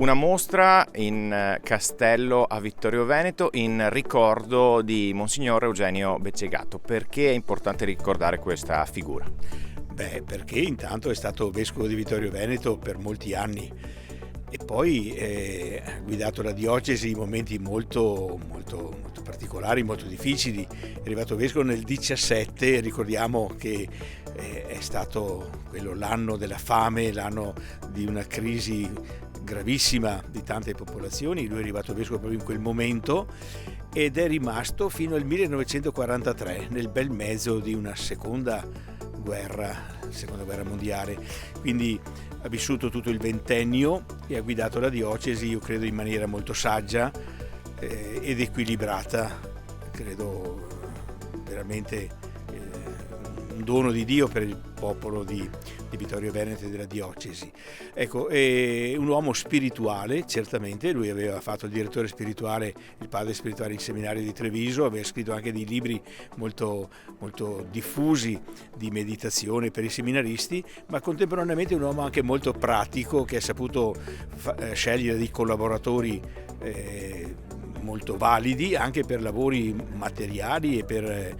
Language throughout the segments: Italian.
una mostra in castello a Vittorio Veneto in ricordo di Monsignor Eugenio Beccegato. Perché è importante ricordare questa figura? Perché intanto è stato vescovo di Vittorio Veneto per molti anni e poi ha guidato la diocesi in momenti molto particolari, molto difficili. È arrivato vescovo nel 17, ricordiamo che è stato quello l'anno della fame, l'anno di una crisi gravissima di tante popolazioni. Lui è arrivato vescovo proprio in quel momento ed è rimasto fino al 1943, nel bel mezzo di una seconda guerra mondiale, quindi ha vissuto tutto il ventennio e ha guidato la diocesi, io credo, in maniera molto saggia ed equilibrata, credo veramente un dono di Dio per il popolo di Vittorio Veneto e della diocesi. Ecco, è un uomo spirituale, certamente. Lui aveva fatto il direttore spirituale, il padre spirituale in seminario di Treviso, aveva scritto anche dei libri molto diffusi di meditazione per i seminaristi, ma contemporaneamente un uomo anche molto pratico, che ha saputo scegliere dei collaboratori molto validi anche per lavori materiali e per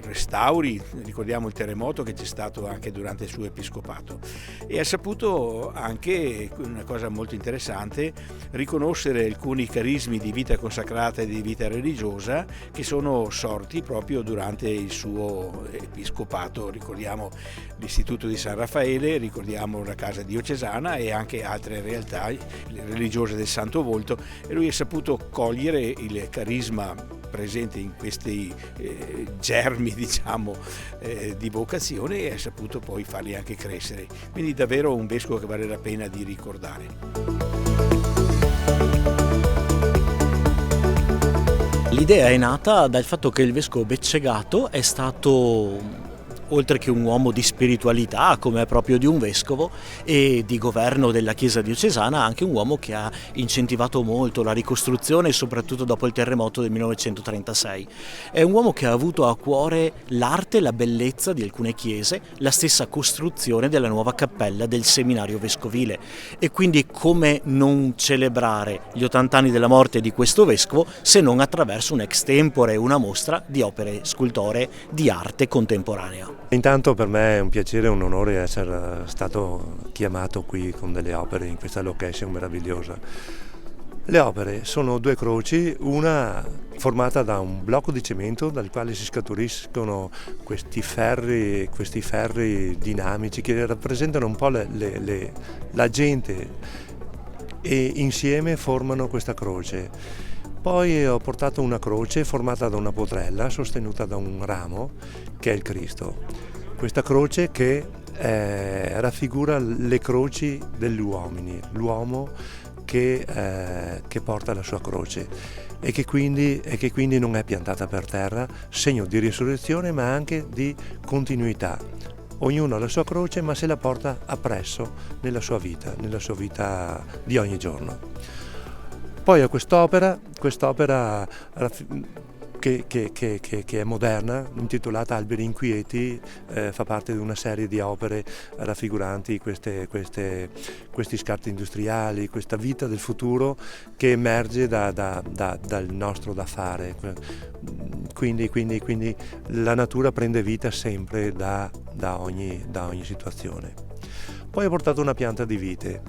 restauri. Ricordiamo il terremoto che c'è stato anche durante il suo episcopato, e ha saputo anche, una cosa molto interessante, riconoscere alcuni carismi di vita consacrata e di vita religiosa che sono sorti proprio durante il suo episcopato. Ricordiamo l'istituto di San Raffaele, ricordiamo la casa diocesana e anche altre realtà religiose del Santo Volto, e lui ha saputo cogliere il carisma presente in questi germi, diciamo, di vocazione, e ha saputo poi farli anche crescere. Quindi davvero un vescovo che vale la pena di ricordare. L'idea è nata dal fatto che il vescovo Beccegato è stato, oltre che un uomo di spiritualità, come è proprio di un vescovo, e di governo della Chiesa diocesana, anche un uomo che ha incentivato molto la ricostruzione, soprattutto dopo il terremoto del 1936. È un uomo che ha avuto a cuore l'arte e la bellezza di alcune chiese, la stessa costruzione della nuova cappella del seminario vescovile, e quindi come non celebrare gli 80 anni della morte di questo vescovo se non attraverso un extempore, una mostra di opere scultoree di arte contemporanea. Intanto per me è un piacere e un onore essere stato chiamato qui con delle opere in questa location meravigliosa. Le opere sono due croci, una formata da un blocco di cemento dal quale si scaturiscono questi ferri dinamici che rappresentano un po' la gente, e insieme formano questa croce. Poi ho portato una croce formata da una potrella sostenuta da un ramo, che è il Cristo. Questa croce che raffigura le croci degli uomini, l'uomo che porta la sua croce e che quindi non è piantata per terra, segno di risurrezione ma anche di continuità. Ognuno ha la sua croce, ma se la porta appresso nella sua vita di ogni giorno. Poi ho quest'opera che è moderna, intitolata Alberi inquieti, fa parte di una serie di opere raffiguranti questi scarti industriali, questa vita del futuro che emerge dal nostro da fare. Quindi la natura prende vita sempre da ogni situazione. Poi ho portato una pianta di vite,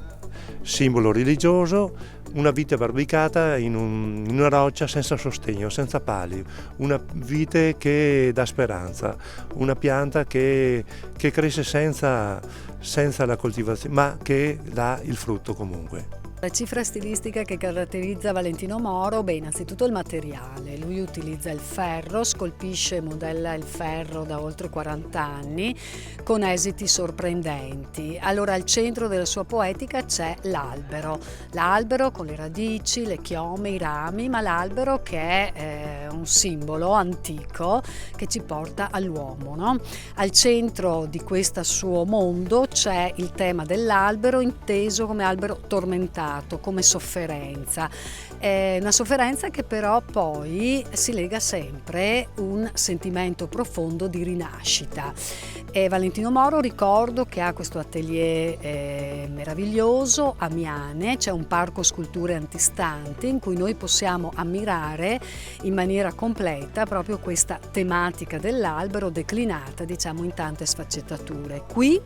simbolo religioso, una vite barbicata in una roccia senza sostegno, senza pali, una vite che dà speranza, una pianta che cresce senza la coltivazione, ma che dà il frutto comunque. La cifra stilistica che caratterizza Valentino Moro, innanzitutto il materiale. Lui utilizza il ferro, scolpisce e modella il ferro da oltre 40 anni con esiti sorprendenti. Allora al centro della sua poetica c'è l'albero con le radici, le chiome, i rami, ma l'albero che è un simbolo antico che ci porta all'uomo, no? Al centro di questo suo mondo c'è il tema dell'albero inteso come albero tormentato, beccegato come sofferenza, una sofferenza che però poi si lega sempre un sentimento profondo di rinascita. Valentino Moro, ricordo che ha questo atelier meraviglioso a Miane, c'è un parco sculture antistanti in cui noi possiamo ammirare in maniera completa proprio questa tematica dell'albero declinata, diciamo, in tante sfaccettature. Qui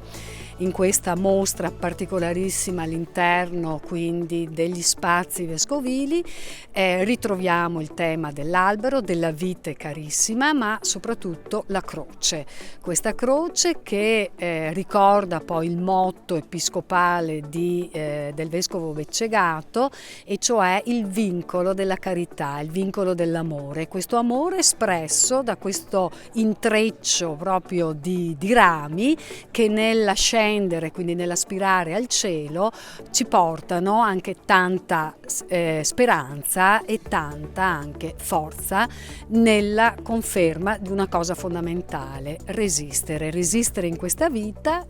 in questa mostra particolarissima all'interno quindi degli spazi vescovili ritroviamo il tema dell'albero, della vite carissima, ma soprattutto la croce. Questa croce che ricorda poi il motto episcopale del vescovo Beccegato, e cioè il vincolo della carità, il vincolo dell'amore. Questo amore espresso da questo intreccio proprio di rami che nell'ascendere, quindi nell'aspirare al cielo, ci portano anche tanta speranza e tanta anche forza nella conferma di una cosa fondamentale: resistere in questa vita,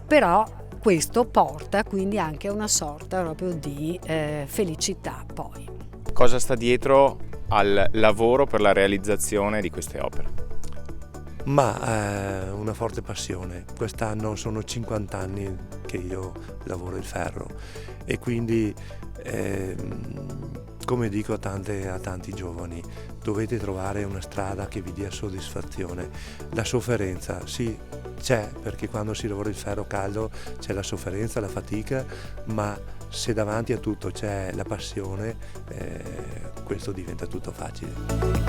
però questo porta quindi anche a una sorta proprio di felicità poi. Cosa sta dietro al lavoro per la realizzazione di queste opere? Ma una forte passione. Quest'anno sono 50 anni che io lavoro il ferro e quindi come dico a tanti giovani, dovete trovare una strada che vi dia soddisfazione. La sofferenza sì c'è, perché quando si lavora il ferro caldo c'è la sofferenza, la fatica, ma se davanti a tutto c'è la passione, questo diventa tutto facile.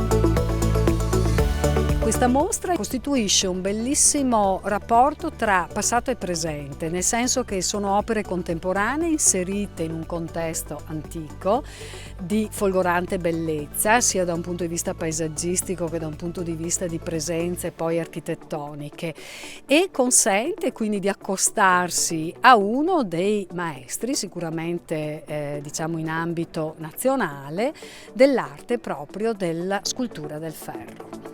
Questa mostra costituisce un bellissimo rapporto tra passato e presente, nel senso che sono opere contemporanee inserite in un contesto antico di folgorante bellezza, sia da un punto di vista paesaggistico che da un punto di vista di presenze poi architettoniche, e consente quindi di accostarsi a uno dei maestri, sicuramente diciamo in ambito nazionale, dell'arte proprio della scultura del ferro.